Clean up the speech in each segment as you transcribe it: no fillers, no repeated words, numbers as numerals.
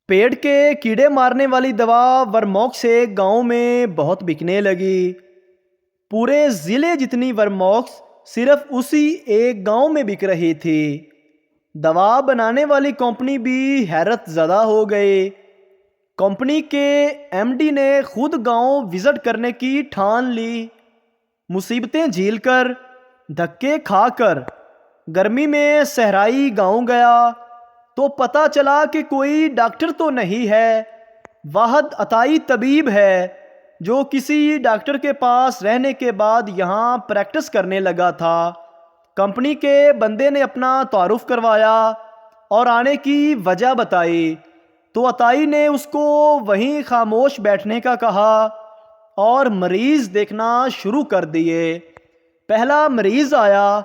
पेड़ के कीड़े मारने वाली दवा वर्मॉक्स से गांव में बहुत बिकने लगी। पूरे ज़िले जितनी वर्मॉक्स सिर्फ उसी एक गांव में बिक रही थी। दवा बनाने वाली कंपनी भी हैरत ज़दा हो गई। कंपनी के एमडी ने खुद गांव विज़िट करने की ठान ली। मुसीबतें झेलकर, धक्के खाकर गर्मी में सहराई गांव गया तो पता चला कि कोई डॉक्टर तो नहीं है, वाहद अताई तबीब है जो किसी डॉक्टर के पास रहने के बाद यहाँ प्रैक्टिस करने लगा था। कंपनी के बंदे ने अपना तारुफ करवाया और आने की वजह बताई तो अताई ने उसको वहीं खामोश बैठने का कहा और मरीज़ देखना शुरू कर दिए। पहला मरीज़ आया,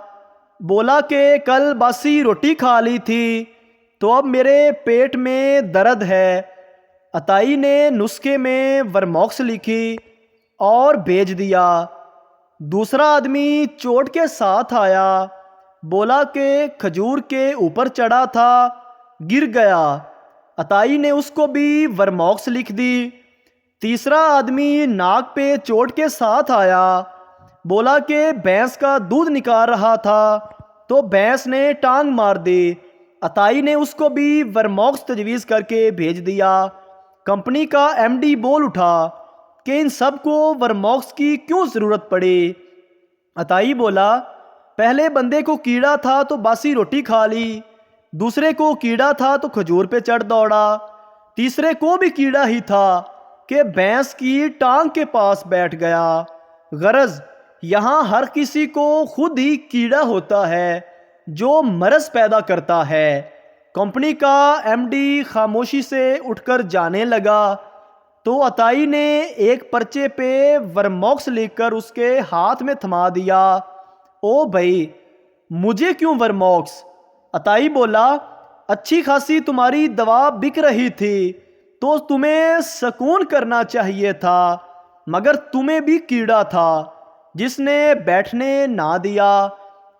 बोला कि कल बासी रोटी खा ली थी तो अब मेरे पेट में दर्द है। अताई ने नुस्खे में वर्मॉक्स लिखी और भेज दिया। दूसरा आदमी चोट के साथ आया, बोला कि खजूर के ऊपर चढ़ा था, गिर गया। अताई ने उसको भी वर्मॉक्स लिख दी। तीसरा आदमी नाक पे चोट के साथ आया, बोला कि भैंस का दूध निकाल रहा था तो भैंस ने टांग मार दी। अताई ने उसको भी वर्मॉक्स तजवीज़ करके भेज दिया। कंपनी का एमडी बोल उठा कि इन सब को वर्मॉक्स की क्यों ज़रूरत पड़ी। अताई बोला, पहले बंदे को कीड़ा था तो बासी रोटी खा ली, दूसरे को कीड़ा था तो खजूर पे चढ़ दौड़ा, तीसरे को भी कीड़ा ही था कि भैंस की टांग के पास बैठ गया। गरज यहाँ हर किसी को खुद ही कीड़ा होता है जो मरज पैदा करता है। कंपनी का एमडी खामोशी से उठकर जाने लगा तो अताई ने एक पर्चे पे वर्मॉक्स लिखकर उसके हाथ में थमा दिया। ओ भाई, मुझे क्यों वर्मॉक्स? अताई बोला, अच्छी खासी तुम्हारी दवा बिक रही थी तो तुम्हें सुकून करना चाहिए था, मगर तुम्हें भी कीड़ा था जिसने बैठने ना दिया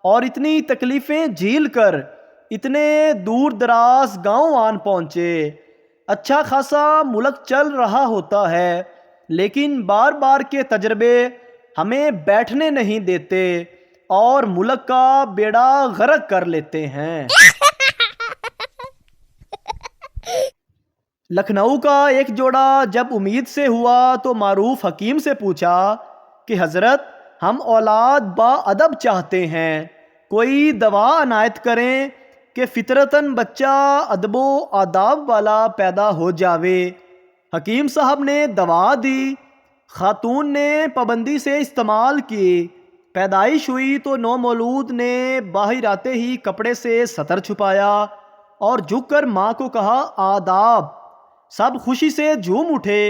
और इतनी तकलीफ़ें झेल कर इतने दूर दराज गांव आन पहुँचे। अच्छा खासा मुल्क चल रहा होता है लेकिन बार बार के तजर्बे हमें बैठने नहीं देते और मुल्क का बेड़ा गर्क कर लेते हैं। लखनऊ का एक जोड़ा जब उम्मीद से हुआ तो मारूफ हकीम से पूछा कि हज़रत, हम औलाद बाअदब चाहते हैं, कोई दवा अनायत करें कि फितरतन बच्चा अदबो आदाब वाला पैदा हो जावे। हकीम साहब ने दवा दी। खातून ने पाबंदी से इस्तेमाल की। पैदाइश हुई तो नौमौलूद ने बाहर आते ही कपड़े से सतर छुपाया और झुककर माँ को कहा, आदाब। सब खुशी से झूम उठे।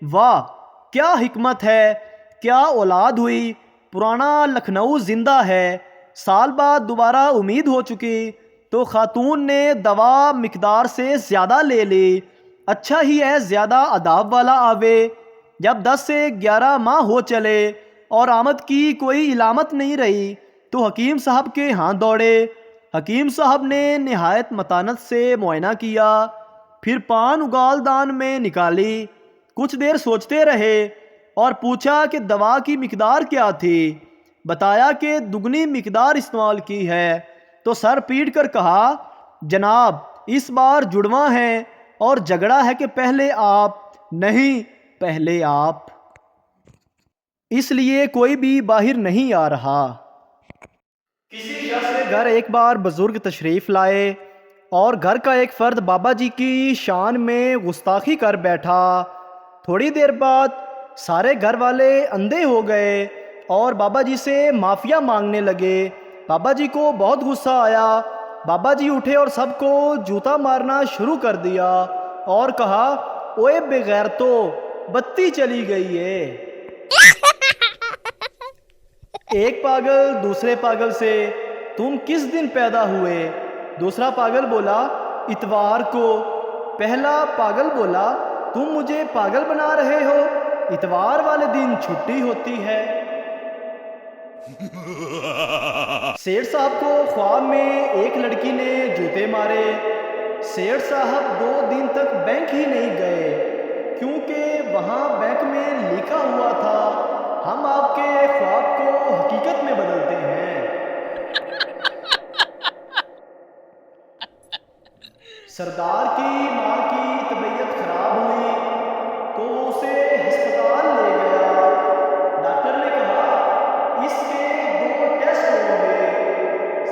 वाह, क्या हिकमत है, क्या औलाद हुई, पुराना लखनऊ जिंदा है। साल बाद दोबारा उम्मीद हो चुकी तो खातून ने दवा मिकदार से ज़्यादा ले ली। अच्छा ही है ज़्यादा अदाब वाला आवे। जब 10 से 11 माह हो चले और आमद की कोई इलामत नहीं रही तो हकीम साहब के यहाँ दौड़े। हकीम साहब ने निहायत मतानत से मुआयना किया, फिर पान उगालदान में निकाली। कुछ देर सोचते रहे और पूछा कि दवा की मिकदार क्या थी। बताया कि दुगनी मिकदार इस्तेमाल की है तो सर पीट कर कहा, जनाब इस बार जुड़वा है और झगड़ा है कि पहले आप, नहीं पहले आप, इसलिए कोई भी बाहर नहीं आ रहा। किसी शख्स के घर एक बार बुजुर्ग तशरीफ़ लाए और घर का एक फ़र्द बाबा जी की शान में गुस्ताखी कर बैठा। थोड़ी देर बाद सारे घर वाले अंधे हो गए और बाबा जी से माफ़िया मांगने लगे। बाबा जी को बहुत गुस्सा आया। बाबा जी उठे और सबको जूता मारना शुरू कर दिया और कहा, ओए बेगैरतो, बत्ती चली गई है। एक पागल दूसरे पागल से, तुम किस दिन पैदा हुए? दूसरा पागल बोला, इतवार को। पहला पागल बोला, तुम मुझे पागल बना रहे हो, इतवार वाले दिन छुट्टी होती है। सेठ साहब को ख्वाब में एक लड़की ने जूते मारे। सेठ साहब 2 दिन तक बैंक بینک ہی نہیں گئے کیونکہ وہاں بینک میں لکھا ہوا تھا ہم آپ کے خواب کو حقیقت میں بدلتے ہیں۔ سردار کی ماں کی طبیعت خراب ہوئی تو وہ اسے ہسپتال لے گیا۔ ڈاکٹر نے کہا اس کے 2 ٹیسٹ ہوں گے۔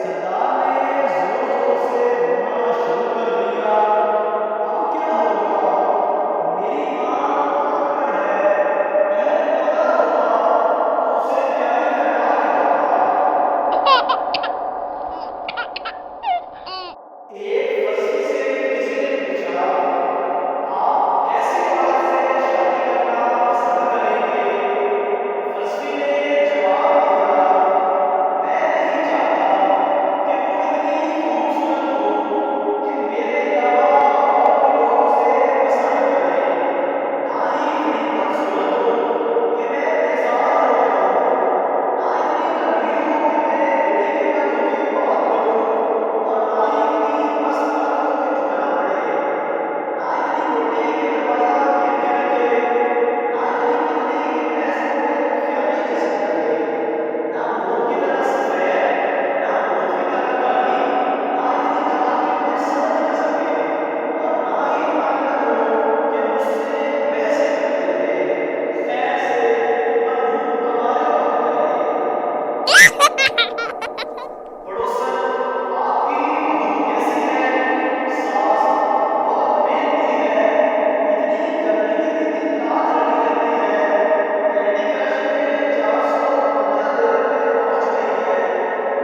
سردار نے زور زور سے رونا شروع کر دیا۔ اب کیا ہوگا؟ میری ماں تو ان پڑھ ہے، پہلے پتہ ہوتا تو اسے تیاری کروا کے لاتا۔ ایک فصیح سے کسی نے پوچھا آپ کیسی اولاد سے شادی کرنا پسند کریں گے؟ فلسفی نے جواب دیا میں نہیں چاہتا کہ وہ اتنی خوبصورت ہو کہ میرے علاوہ اور بھی لوگ اسے پسند کریں، نہ ہی اتنی بدصورت ہو کہ میں بیزار ہو جاؤں، نہ اتنی لمبی ہو کہ میں ہینڈیکیپڈ ہو کے بات کروں، اور نہ ہی اتنی مست مت ہو کہ جھکنا پڑے، نہ اتنی موٹی کہ دروازہ گھیر کے رکھے، نہ اتنی پتلی کہ محض وہ ایک خیالی جسم لگے، نہ موم کی طرح سفید، نہ دودھ کی طرح کالی، نہ اتنی جان کہ مجھے سمجھ نہ سکے، اور نہ ہی اتنا ہلن ہو کہ مجھ سے بحثیں کرتی رہے، خیر سے مرحوم کمارے بن جائے۔ پڑوسن آپ کی بہو کیسی ہے؟ ساس بہت محنتی ہے، اتنی گرمی میں بھی دن رات لگی رہتی ہے، کینڈی کرش میں 452 لیول پہ پہنچ گئی ہے،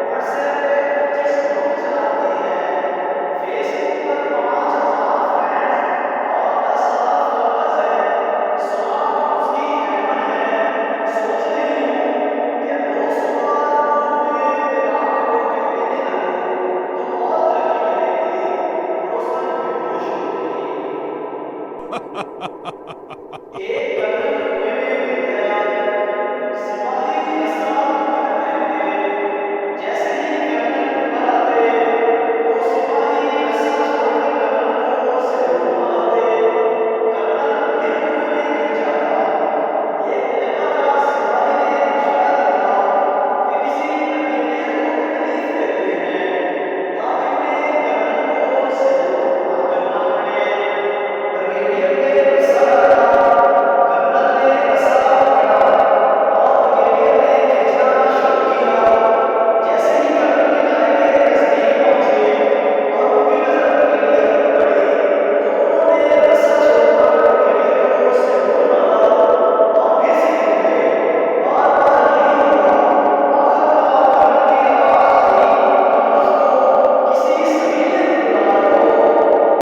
واٹس ایپ پہ 25 گروپ چلاتی ہے، فیس بک پر 5000 فرینڈز اور 10,000 فالوورز ہیں، 7 گروپس کی ایڈمن ہے۔ سوچ رہی ہوں کہ روز صبح دودھ میں بادام بھگو کے دینے لگوں تو اور ترقی کرے گی۔ پڑوسن بے ہوش ہو گئی۔